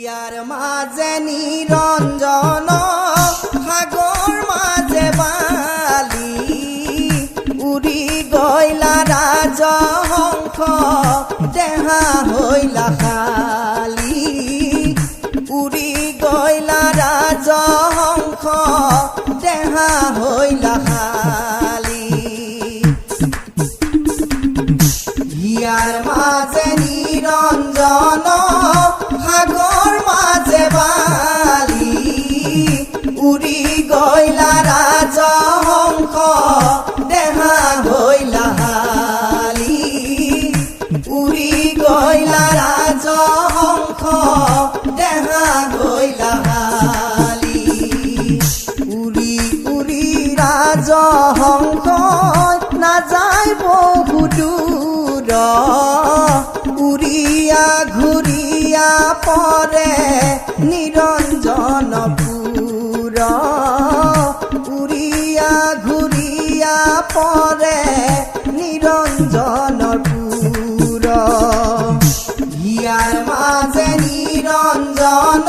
ইয়ার মাঝে নিরঞ্জন সাগর মাঝে বালি উড়ি গইলা রাজহংস দেহা হইলা খালি উড়ি গইলা রাজহংস দেহা হইলা খালি ইয়ার মাঝে নিরঞ্জন সাগর মাঝে বালি উড়ি গইলা রাজহংস দেহা হইলা হালি উড়ি গইলা রাজহংস দেহা হইলা হালি উড়ি উড়ি রাজহংস না যায় বহু দূর উড়িয়া ঘুরিয়া পরে নিরঞ্জনপুর উড়িয়া ঘুরিয়া পরে নিরঞ্জনপুর ইয়ার মাঝে নিরঞ্জন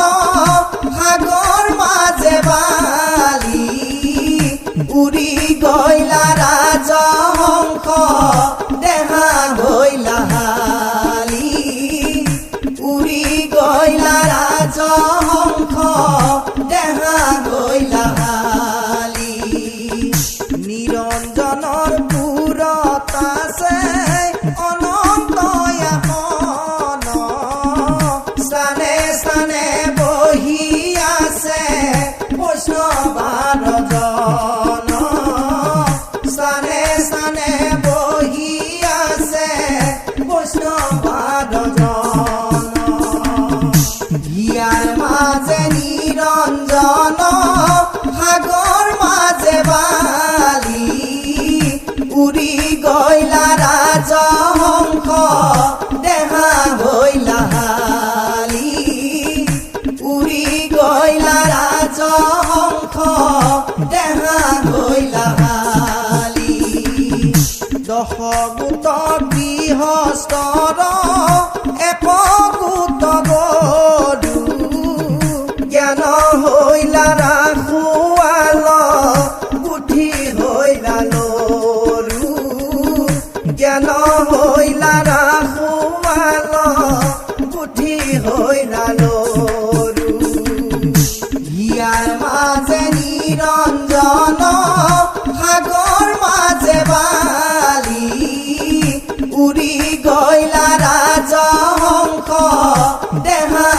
সাগর মাঝে বালি উড়ি গইলা রাজহংস দেহা হইলা হালি উড়ি গইলা রাজহংস দেহা হইলা হালি নিৰঞ্জনৰ পুৰত আছে অনন্ত আসন স্থানে স্থানে বহি আছে বৈষ্ণৱ জন স্থানে স্থানে বহি আছে বৈষ্ণৱ জন ইয়ার মাঝে নিরঞ্জন সাগর মাঝে বালি উড়ি গইলা রাজহংস দেহা হইলা হালি উড়ি গইলা রাজহংস দেহা হইলা হালি দশগুত গৃহস্থৰ একগুত গৰু জ্ঞান হইলা ৰাখুৱাল বুদ্ধি হইলা লৰু জ্ঞান হইলা ৰাখুৱাল বুদ্ধি হইলা লৰু ইয়াৰ মাঝে নিৰঞ্জন সাগৰ মাঝে বালি উড়ি গইলা ৰাজহংস দেহা